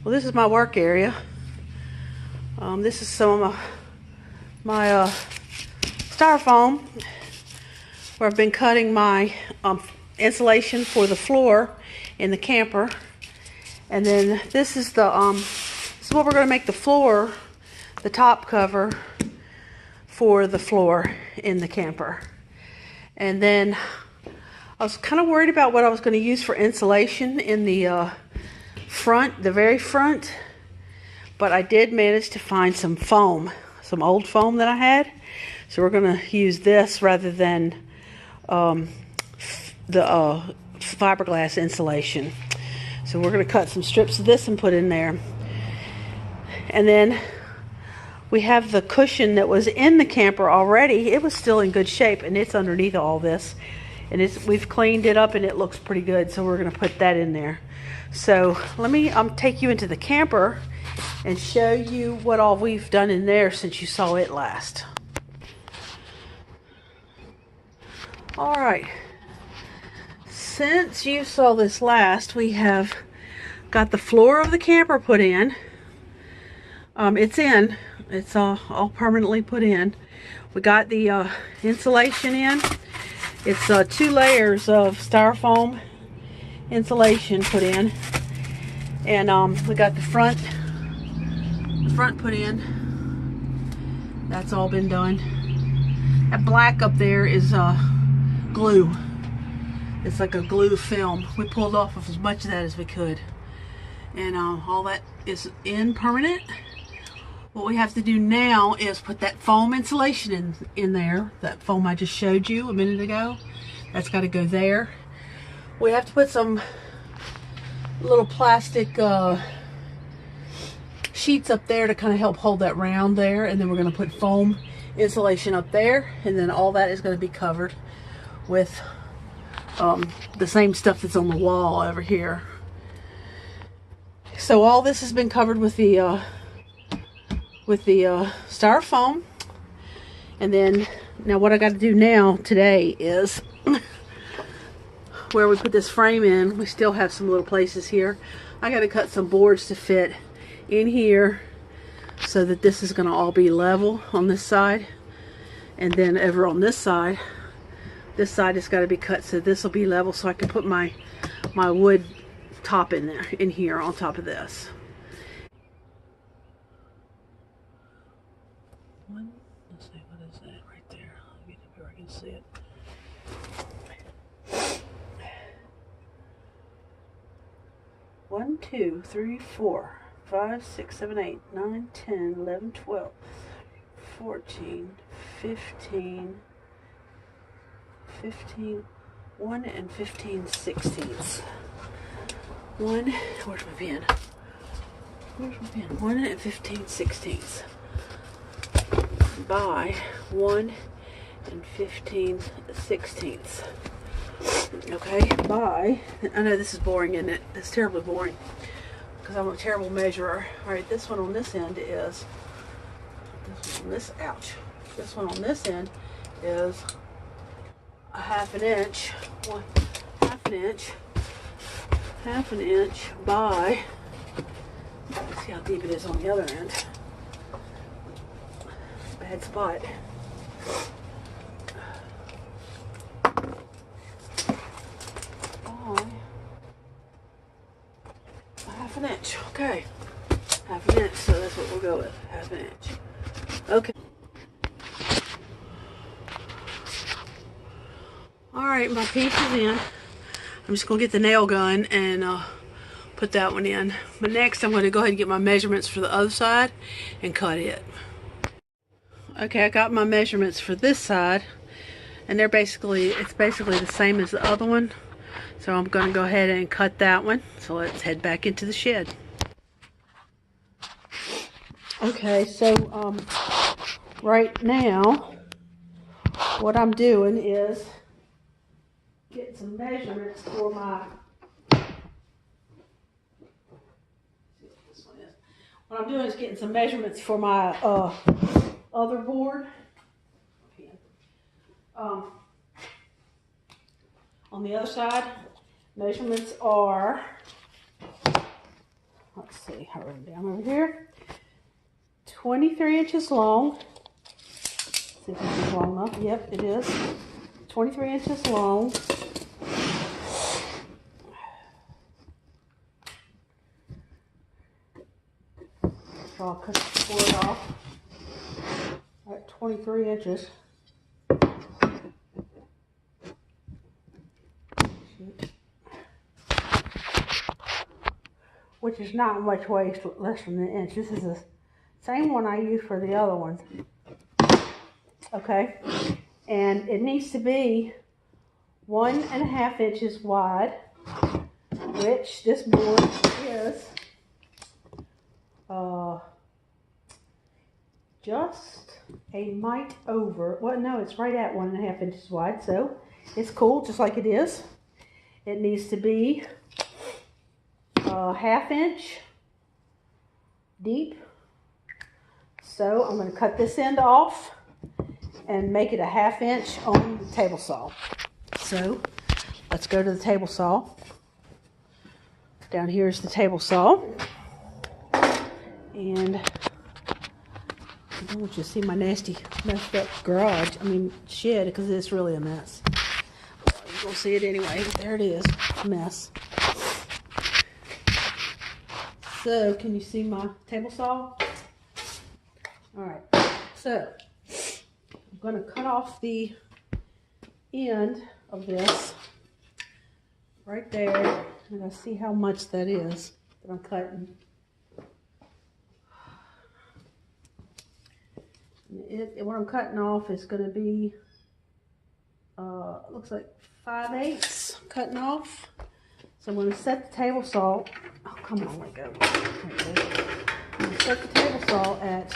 Well, this is my work area. This is some of my styrofoam where I've been cutting my insulation for the floor in the camper. And then this is what we're going to make the floor, the top cover for the floor in the camper. And then I was kind of worried about what I was going to use for insulation in the front, the very front. But I did manage to find some foam, some old foam that I had. So we're going to use this rather than the fiberglass insulation. So we're going to cut some strips of this and put in there. And then we have the cushion that was in the camper already. It was still in good shape, and it's underneath all this. And we've cleaned it up, and it looks pretty good. So we're going to put that in there. So let me take you into the camper and show you what all we've done in there since you saw it last. All right. Since you saw this last, we have got the floor of the camper put in. It's in. It's all permanently put in. We got the insulation in. It's 2 layers of styrofoam insulation put in. And we got the front put in. That's all been done. That black up there is glue. It's like a glue film. We pulled off of as much of that as we could. And all that is in permanent. What we have to do now is put that foam insulation in there. That foam I just showed you a minute ago. That's got to go there. We have to put some little plastic sheets up there to kind of help hold that round there. And then we're going to put foam insulation up there. And then all that is going to be covered with the same stuff that's on the wall over here. So all this has been covered with the styrofoam. And then now what I got to do now today is where we put this frame in, we still have some little places here. I got to cut some boards to fit in here so that this is going to all be level on this side. And then over on this side has got to be cut so this will be level, so I can put my wood top in there, in here on top of this. Let's see, what is that right there? Let me get up here where I can see it. 1, 2, 3, 4, 5, 6, 7, 8, 9, 10, 11, 12, 14, 15, 1 and 15 sixteenths. 1, where's my pen? 1 and 15 sixteenths by 1 and 15 sixteenths. Okay, by, I know this is boring, isn't it? It's terribly boring because I'm a terrible measurer. All right, this one on this end is, this one on this end is a half an inch by, let's see how deep it is on the other end. Bad spot. Half an inch, okay. Half an inch, so that's what we'll go with, half an inch. Okay. Alright, my piece is in. I'm just going to get the nail gun and put that one in. But next I'm going to go ahead and get my measurements for the other side and cut it. Okay, I got my measurements for this side, and it's basically the same as the other one. So I'm going to go ahead and cut that one. So let's head back into the shed. Okay, so right now what I'm doing is getting some measurements for my, what I'm doing is getting some measurements for my other board. On the other side, measurements are, let's see, see, I wrote it down over here. 23 inches long. See if this is long enough. Yep, it is. 23 inches long. So I'll cut the board off at 23 inches. Which is not much waste, less than an inch. This is the same one I used for the other ones. Okay, and it needs to be 1.5 inches wide, which this board is just a mite over. Well, no, it's right at 1.5 inches wide, so it's cool, just like it is. It needs to be a 1/2 inch deep. So I'm going to cut this end off and make it a 1/2 inch on the table saw. So let's go to the table saw. Down here is the table saw. And I don't want you to see my nasty, messed up garage. I mean, shed, because it's really a mess. Well, you're going to see it anyway. There it is. A mess. So, can you see my table saw? Alright. So, I'm going to cut off the end of this right there. And I see how much that is that I'm cutting. What I'm cutting off is going to be, looks like 5/8 cutting off. So I'm going to set the table saw. Oh, come on, let go. I'm going to set the table saw at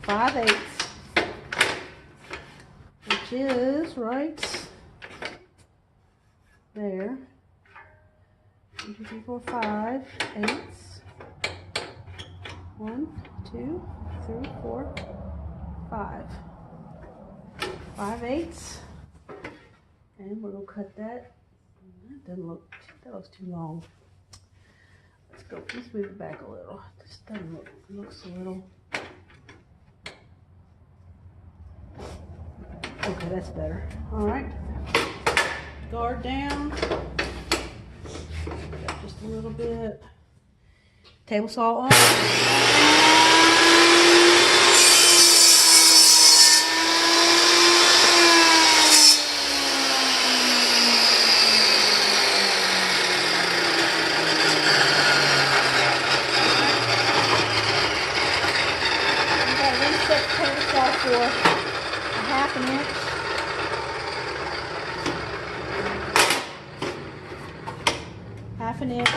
5/8, which is right there. 1, 2, 3, 4, 5 eighths. 1, 2, 3, 4, 5. 5/8, and we're gonna cut that. That doesn't look. That looks too long. Let's go. Let's move it back a little. This doesn't look. It looks a little. Okay, that's better. All right. Guard down. Just a little bit. Table saw on. For 1/2 inch. Half an inch.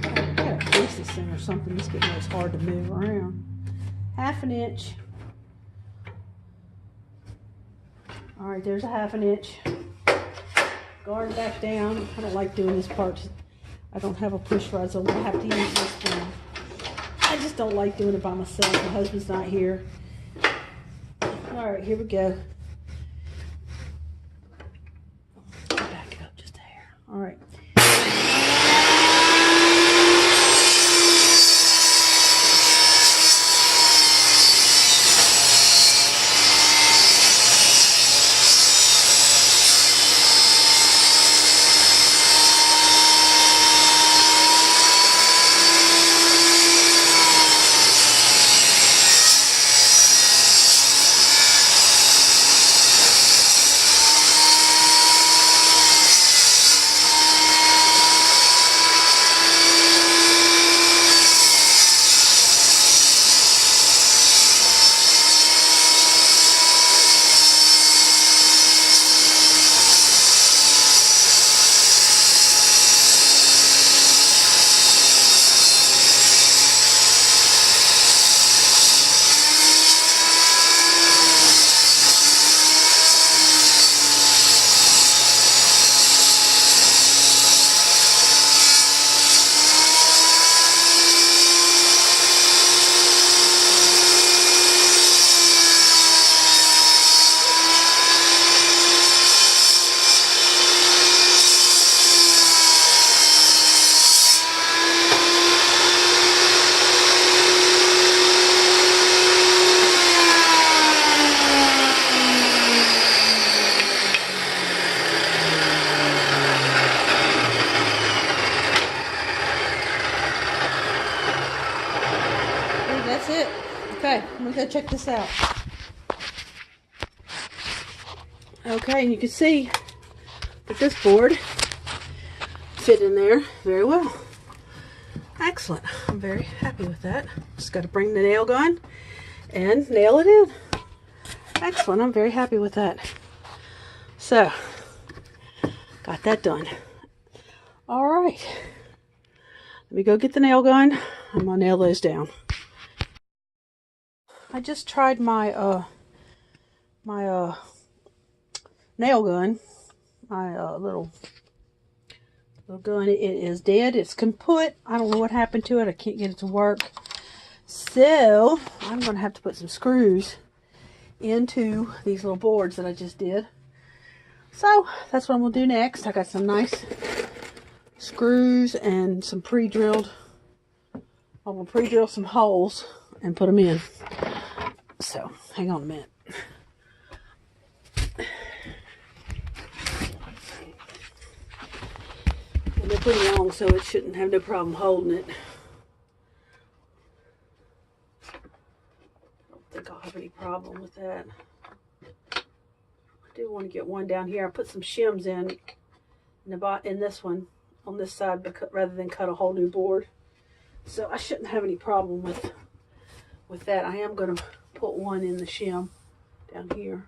I gotta grease this thing or something. It's getting it's hard to move around. 1/2 inch. Alright, there's a 1/2 inch. Guard back down. I don't like doing this part. I don't have a push rod, so I'm gonna have to use this one. I just don't like doing it by myself. My husband's not here. Alright, here we go. Back up just a hair. Alright. go check this out. Okay, and you can see that this board fit in there very well. Excellent. I'm very happy with that. Just got to bring the nail gun and nail it in. Excellent. I'm very happy with that. So, got that done. All right. Let me go get the nail gun. I'm going to nail those down. I just tried my nail gun. My little gun. It is dead. It's kaput. I don't know what happened to it. I can't get it to work. So I'm going to have to put some screws into these little boards that I just did. So that's what I'm going to do next. I got some nice screws and some pre-drilled. I'm going to pre-drill some holes and put them in. So hang on a minute. And they're pretty long, so it shouldn't have no problem holding it. I don't think I'll have any problem with that. I do want to get one down here. I put some shims in this one on this side rather than cut a whole new board. So I shouldn't have any problem with that. I am going to put one in the shim down here.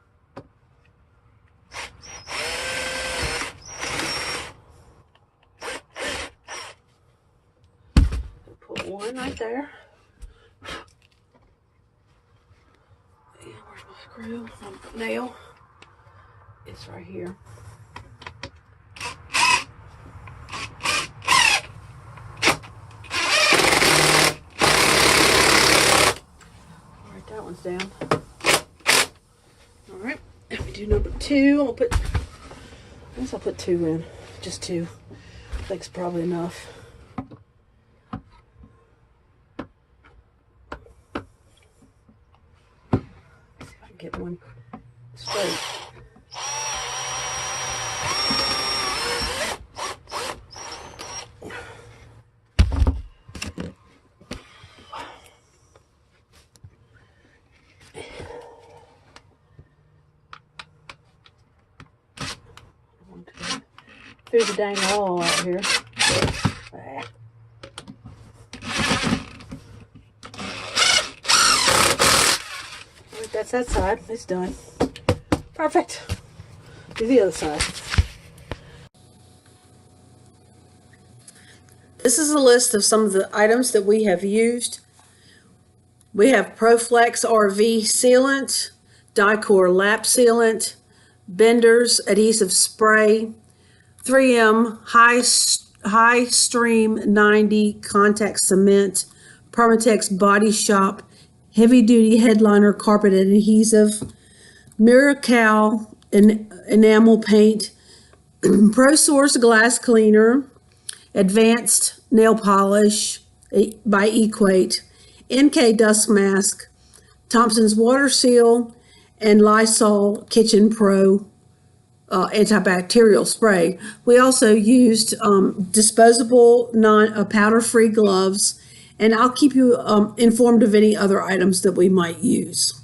Put one right there. And where's my screw? My nail. It's right here. Alright, that one's down. Alright, let me do number two. I guess I'll put two in. Just two. I think it's probably enough. See if I can get one straight. Through the dang wall out here. Alright, that's that side. It's done. Perfect. Do the other side. This is a list of some of the items that we have used. We have ProFlex RV sealant, Dicor lap sealant, Bender's adhesive spray, 3M high stream 90 contact cement, Permatex body shop, heavy duty headliner carpet adhesive, Miracal enamel paint, ProSource glass cleaner, advanced nail polish by Equate, NK dust mask, Thompson's water seal, and Lysol Kitchen Pro antibacterial spray. We also used disposable powder-free gloves, and I'll keep you informed of any other items that we might use.